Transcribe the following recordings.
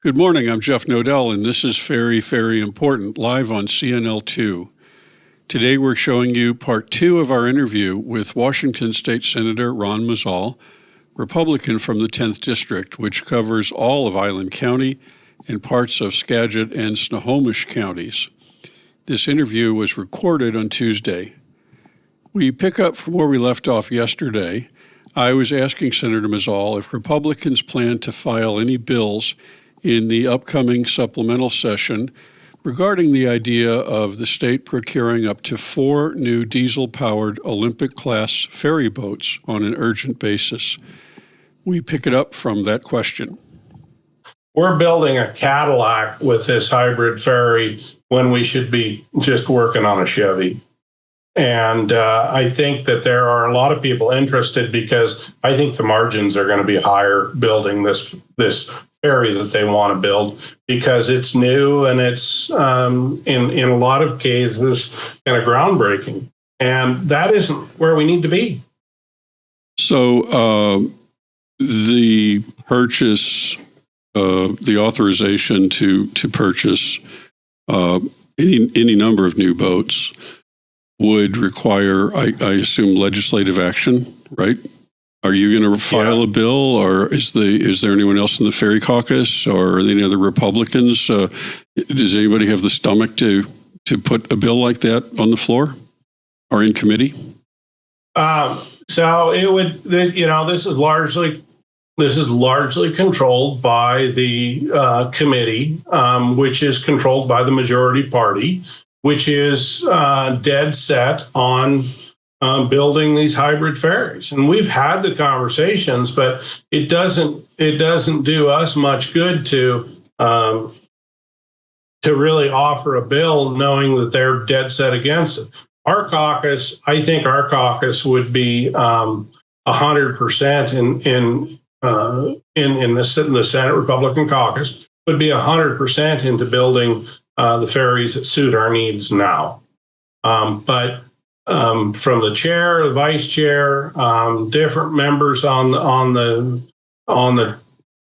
Good morning, I'm Jeff Noedel, and this is Ferry Ferry Important, live on CNL2. Today we're showing you part 2 of our interview with Washington State Senator Ron Muzzall, Republican from the 10th District, which covers all of Island County and parts of Skagit and Snohomish counties. This interview was recorded on Tuesday. We pick up from where we left off yesterday. I was asking Senator Muzzall if Republicans plan to file any bills in the upcoming supplemental session regarding the idea of the state procuring up to 4 new diesel-powered Olympic-class ferry boats on an urgent basis. We pick it up from that question. We're building a Cadillac with this hybrid ferry when we should be just working on a Chevy. And I think that there are a lot of people interested because I think the margins are going to be higher building this ferry that they want to build because it's new and it's in a lot of cases kind of groundbreaking. And that isn't where we need to be. So the purchase, the authorization to purchase any number of new boats would require, I assume, legislative action, right? Are you going to file a bill, or is there anyone else in the Ferry Caucus or any other Republicans? Does anybody have the stomach to put a bill like that on the floor or in committee? So it would, this is largely controlled by the committee, which is controlled by the majority party, which is dead set on building these hybrid ferries. And we've had the conversations, but it doesn't do us much good to really offer a bill knowing that they're dead set against it. I think our caucus would be 100% in the Senate Republican caucus would be 100% into building the ferries that suit our needs now. But from the chair, the vice chair, different members on the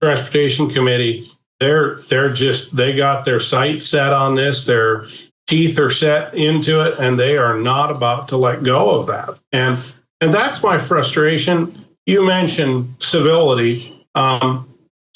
transportation committee, they got their sights set on this. Their teeth are set into it, and they are not about to let go of that. And that's my frustration. You mentioned civility.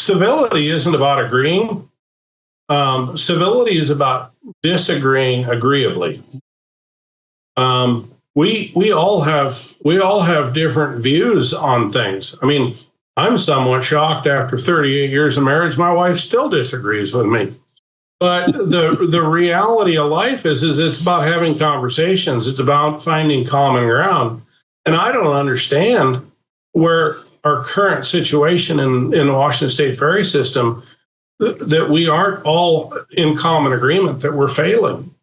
Civility isn't about agreeing. Civility is about disagreeing agreeably. We all have different views on things. I mean, I'm somewhat shocked after 38 years of marriage, my wife still disagrees with me. But the reality of life is it's about having conversations. It's about finding common ground. And I don't understand where our current situation in the Washington State ferry system, that we aren't all in common agreement that we're failing.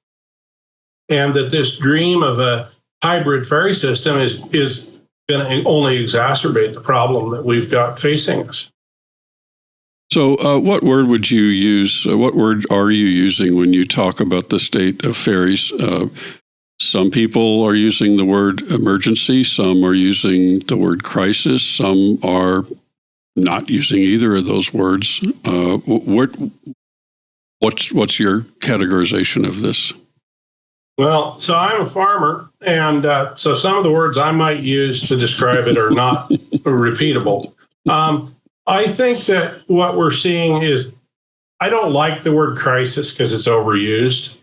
And that this dream of a hybrid ferry system is going to only exacerbate the problem that we've got facing us. So what word would you use? What word are you using when you talk about the state of ferries? Some people are using the word emergency. Some are using the word crisis. Some are not using either of those words. What's your categorization of this? Well, so I'm a farmer, and so some of the words I might use to describe it are not repeatable. I think that what we're seeing is, I don't like the word crisis because it's overused.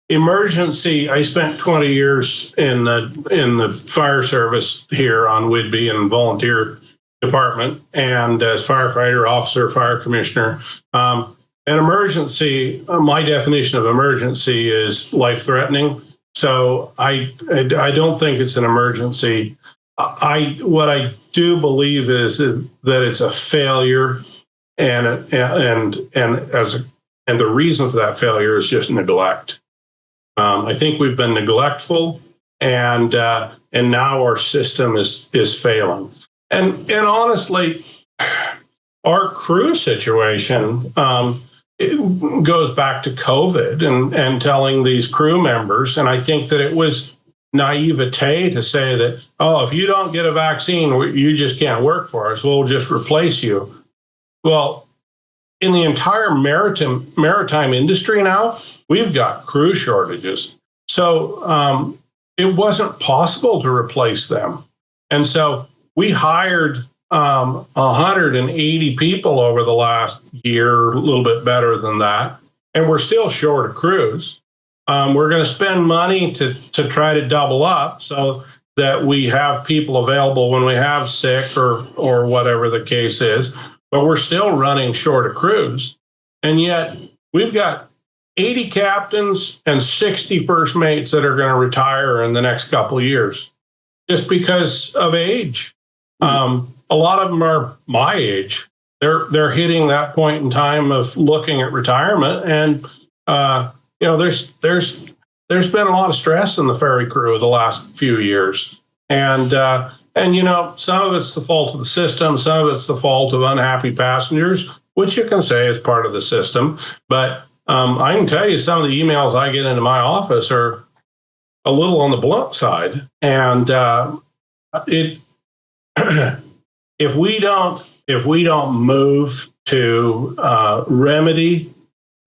Emergency, I spent 20 years in the fire service here on Whidbey and volunteer department, and as firefighter, officer, fire commissioner. An emergency, my definition of emergency is life-threatening. So I don't think it's an emergency. What I do believe is that it's a failure, and the reason for that failure is just neglect. I think we've been neglectful, and now our system is failing. And honestly, our crew situation it goes back to COVID and telling these crew members, and I think that it was naivete to say that, oh, if you don't get a vaccine, you just can't work for us. We'll just replace you. Well, in the entire maritime industry now, we've got crew shortages. So it wasn't possible to replace them. And so we hired 180 people over the last year, a little bit better than that. And we're still short of crews. We're going to spend money to try to double up so that we have people available when we have sick or whatever the case is. But we're still running short of crews. And yet we've got 80 captains and 60 first mates that are going to retire in the next couple of years just because of age. A lot of them are my age. They're hitting that point in time of looking at retirement. And, there's been a lot of stress in the ferry crew the last few years. And some of it's the fault of the system. Some of it's the fault of unhappy passengers, which you can say is part of the system. But I can tell you some of the emails I get into my office are a little on the blunt side. And if we don't move to remedy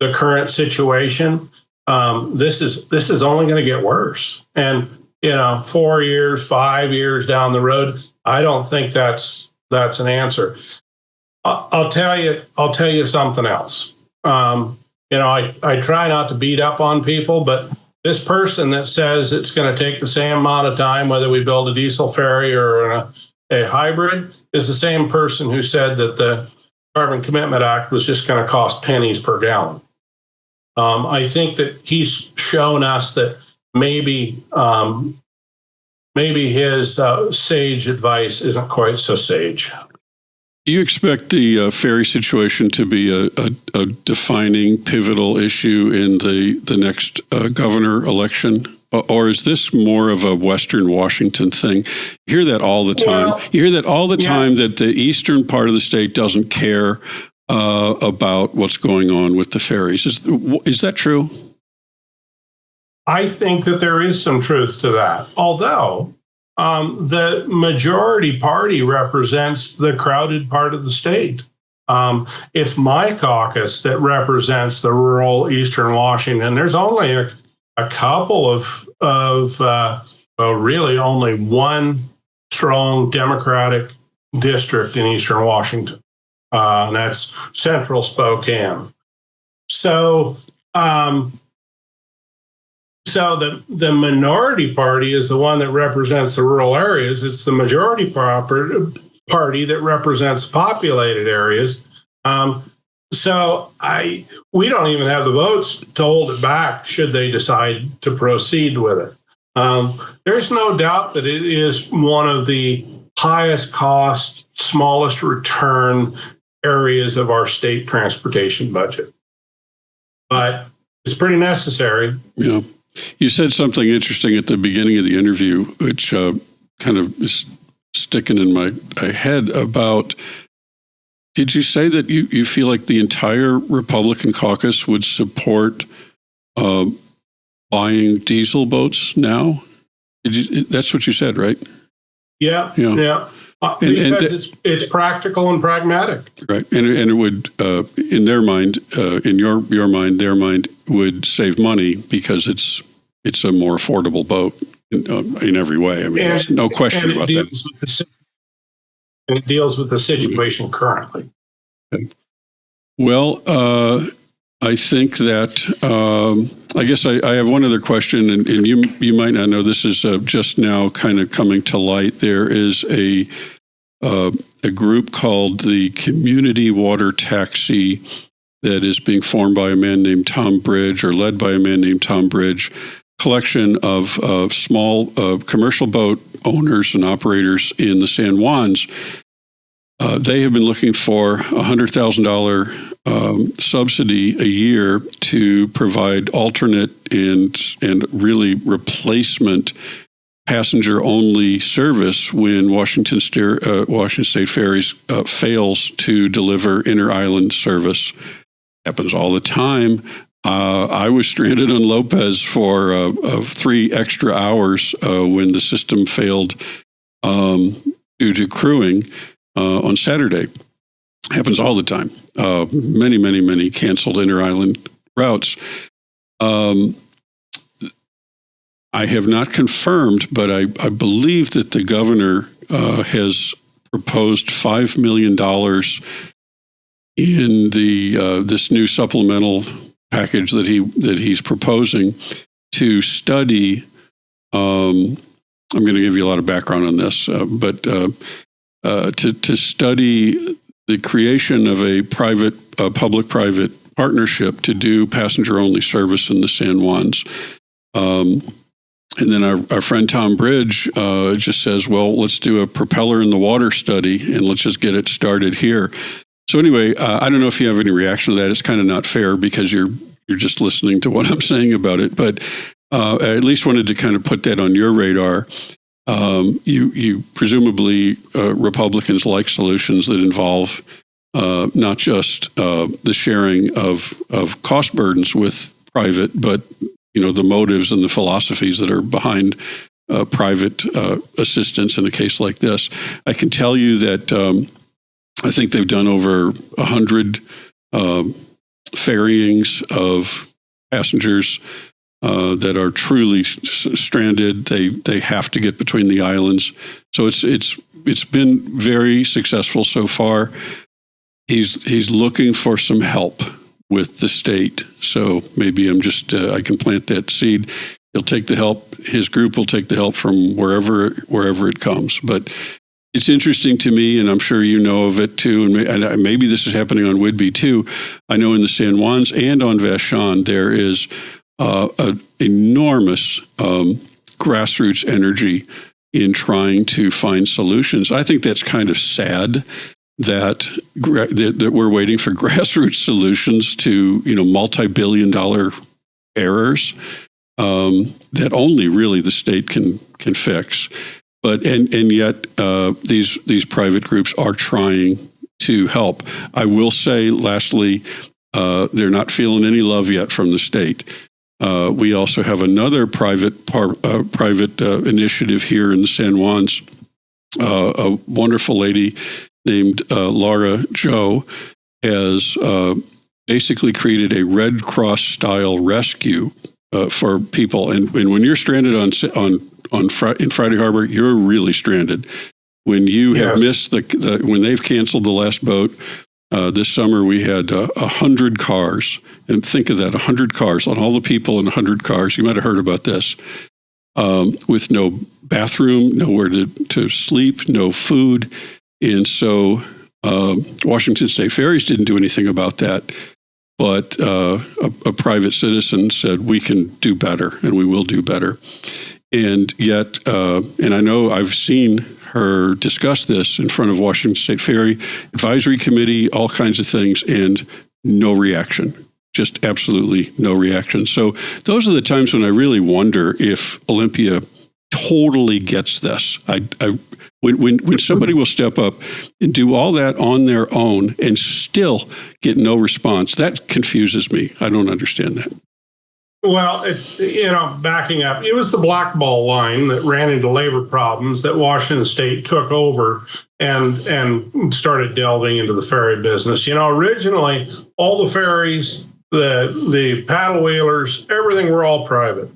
the current situation, this is only going to get worse. And 4 years, 5 years down the road, I don't think that's an answer. I'll tell you something else. I try not to beat up on people, but this person that says it's going to take the same amount of time whether we build a diesel ferry or a hybrid is the same person who said that the Carbon Commitment Act was just going to cost pennies per gallon. I think that he's shown us that maybe his sage advice isn't quite so sage. Do you expect the ferry situation to be a defining, pivotal issue in the next governor election? Or is this more of a Western Washington thing? You hear that all the time. Well, you hear that all the time that the eastern part of the state doesn't care about what's going on with the ferries. Is that true? I think that there is some truth to that. Although the majority party represents the crowded part of the state. It's my caucus that represents the rural eastern Washington. There's only a couple really only one strong Democratic district in eastern Washington, and that's Central Spokane. So the minority party is the one that represents the rural areas. It's the majority party that represents populated areas. We don't even have the votes to hold it back should they decide to proceed with it. There's no doubt that it is one of the highest cost, smallest return areas of our state transportation budget. But it's pretty necessary. Yeah. You said something interesting at the beginning of the interview, which kind of is sticking in my head about, did you say that you feel like the entire Republican caucus would support buying diesel boats now? That's what you said, right? Yeah. Because it's practical and pragmatic. Right. And it would, in their mind, in your mind, their mind, would save money because it's a more affordable boat in every way. I mean, there's no question about that. It deals with the situation currently. Well, I think that, I guess I have one other question, and you might not know, this is just now kind of coming to light. There is a group called the Community Water Taxi that is being formed by a man named Tom Bridge, or led by a man named Tom Bridge, collection of small commercial boat owners and operators in the San Juans. They have been looking for $100,000 subsidy a year to provide alternate and really replacement passenger-only service when Washington State Ferries fails to deliver inter-island service. Happens all the time. I was stranded on Lopez for 3 extra hours when the system failed due to crewing on Saturday. Happens all the time. Many canceled inter-island routes. I have not confirmed, but I believe that the governor has proposed $5 million in this new supplemental package that he's proposing to study. I'm going to give you a lot of background on this, but to study the creation of a public-private partnership to do passenger-only service in the San Juans. And then our friend Tom Bridge just says, well, let's do a propeller in the water study and let's just get it started here. So anyway, I don't know if you have any reaction to that. It's kind of not fair because you're just listening to what I'm saying about it. But I at least wanted to kind of put that on your radar. You presumably Republicans like solutions that involve not just the sharing of cost burdens with private, but the motives and the philosophies that are behind private assistance in a case like this. I can tell you that I think they've done over 100 ferryings of passengers that are truly stranded. They have to get between the islands. So it's been very successful so far. He's looking for some help with the state. So maybe I can plant that seed. He'll take the help. His group will take the help from wherever it comes. But it's interesting to me, and I'm sure you know of it too, and maybe this is happening on Whidbey too. I know in the San Juans and on Vashon, there is an enormous grassroots energy in trying to find solutions. I think that's kind of sad that we're waiting for grassroots solutions to multi-billion-dollar errors that only really the state can fix. But and yet these private groups are trying to help. I will say, lastly, they're not feeling any love yet from the state. We also have another private initiative here in the San Juans. A wonderful lady named Laura Joe has basically created a Red Cross style rescue for people. And when you're stranded in Friday Harbor, you're really stranded. When you have missed when they've canceled the last boat this summer, we had 100 cars, and think of that, 100 cars on all the people in 100 cars. You might have heard about this. With no bathroom, nowhere to sleep, no food. And so Washington State Ferries didn't do anything about that, but a private citizen said, we can do better and we will do better. And yet, and I know I've seen her discuss this in front of Washington State Ferry Advisory Committee, all kinds of things, and no reaction. Just absolutely no reaction. So those are the times when I really wonder if Olympia totally gets this. When somebody will step up and do all that on their own and still get no response, that confuses me. I don't understand that. Well, backing up, it was the blackball line that ran into labor problems that Washington State took over and started delving into the ferry business. Originally, all the ferries, the paddle wheelers, everything were all private.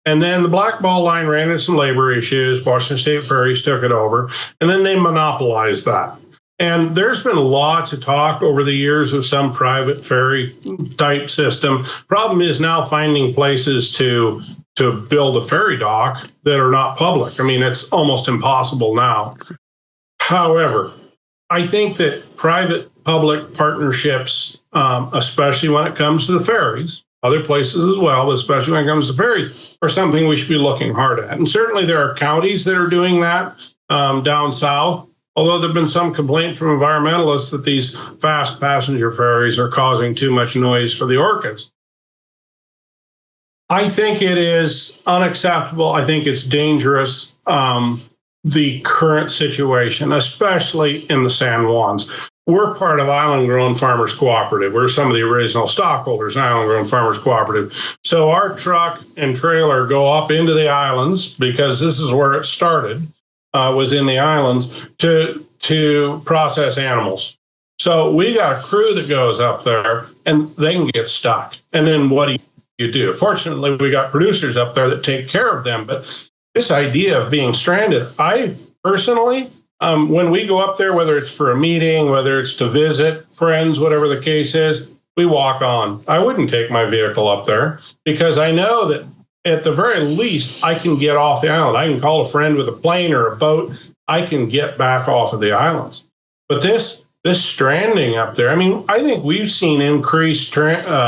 And then the blackball line ran into some labor issues. Washington State Ferries took it over, and then they monopolized that. And there's been lots of talk over the years of some private ferry type system. Problem is now finding places to build a ferry dock that are not public. I mean, it's almost impossible now. However, I think that private-public partnerships, especially when it comes to the ferries, other places as well, but especially when it comes to ferries, are something we should be looking hard at. And certainly there are counties that are doing that down south, although there have been some complaint from environmentalists that these fast passenger ferries are causing too much noise for the orcas. I think it is unacceptable. I think it's dangerous, the current situation, especially in the San Juans. We're part of Island Grown Farmers Cooperative. We're some of the original stockholders in Island Grown Farmers Cooperative. So our truck and trailer go up into the islands because this is where it started, was in the islands, to process animals. So we got a crew that goes up there and they can get stuck. And then what do you do? Fortunately, we got producers up there that take care of them. But this idea of being stranded, I personally, when we go up there, whether it's for a meeting, whether it's to visit friends, whatever the case is, we walk on. I wouldn't take my vehicle up there because I know that at the very least, I can get off the island. I can call a friend with a plane or a boat. I can get back off of the islands. But this stranding up there, I mean, I think we've seen increased tourists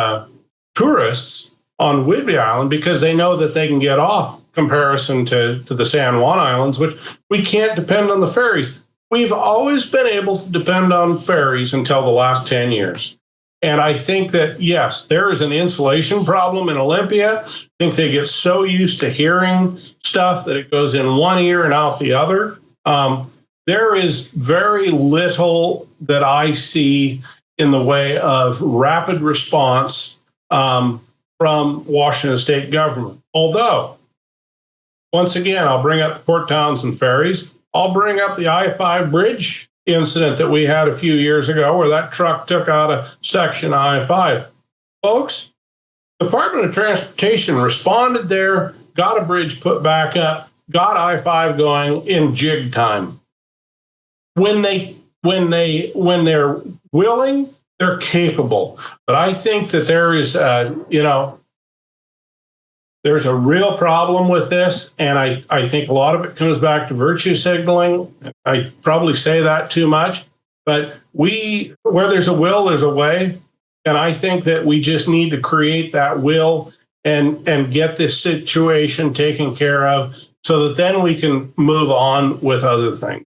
on Whidbey Island because they know that they can get off comparison to the San Juan Islands, which we can't depend on the ferries. We've always been able to depend on ferries until the last 10 years. And I think that, yes, there is an insulation problem in Olympia. I think they get so used to hearing stuff that it goes in one ear and out the other. There is very little that I see in the way of rapid response from Washington state government. Although, once again, I'll bring up the port towns and ferries. I'll bring up the I-5 bridge incident that we had a few years ago where that truck took out a section of I-5. Folks, the Department of Transportation responded there, got a bridge put back up, got I-5 going in jig time. When they're willing, they're capable. But I think that there is, there's a real problem with this, and I think a lot of it comes back to virtue signaling. I probably say that too much, but where there's a will, there's a way, and I think that we just need to create that will and get this situation taken care of so that then we can move on with other things.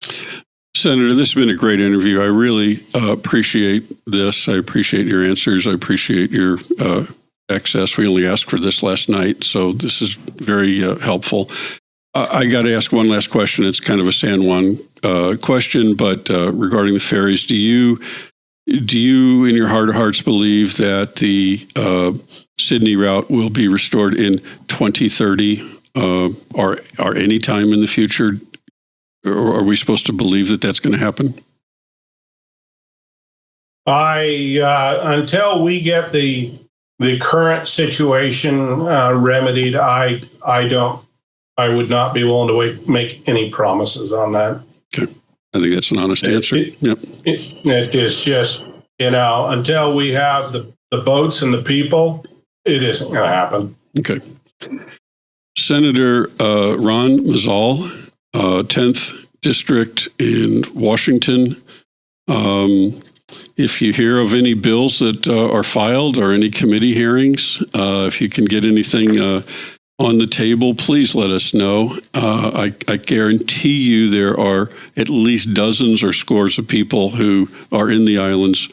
Senator, this has been a great interview. I really appreciate this. I appreciate your answers. I appreciate your access. We only asked for this last night, so this is very helpful. I got to ask one last question. It's kind of a San Juan question, but regarding the ferries, do you, in your heart of hearts, believe that the Sydney route will be restored in 2030 or any time in the future? Or are we supposed to believe that that's going to happen? Until we get the current situation remedied, I would not be willing to make any promises on that. Okay, I think that's an honest answer. Yep. It is just, until we have the boats and the people, it isn't going to happen. Okay. Senator Ron Muzzall, 10th District in Washington. If you hear of any bills that are filed or any committee hearings, if you can get anything on the table, please let us know. I guarantee you there are at least dozens or scores of people who are in the islands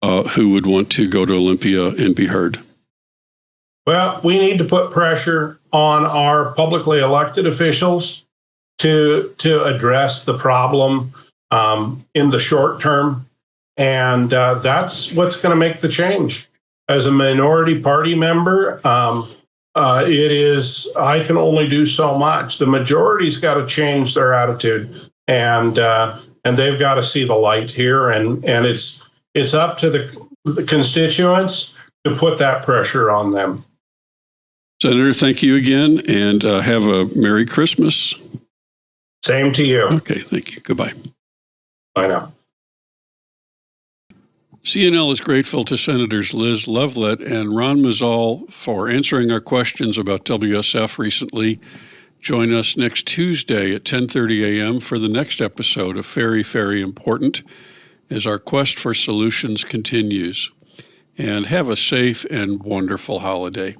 who would want to go to Olympia and be heard. Well, we need to put pressure on our publicly elected officials to address the problem in the short term. And that's what's going to make the change. As a minority party member, I can only do so much. The majority's got to change their attitude, and they've got to see the light here. And it's up to the constituents to put that pressure on them. Senator, thank you again, and have a Merry Christmas. Same to you. Okay, thank you. Goodbye. Bye now. CNL is grateful to Senators Liz Lovelett and Ron Muzzall for answering our questions about WSF recently. Join us next Tuesday at 10:30 a.m. for the next episode of Ferry Ferry Important as our quest for solutions continues. And have a safe and wonderful holiday.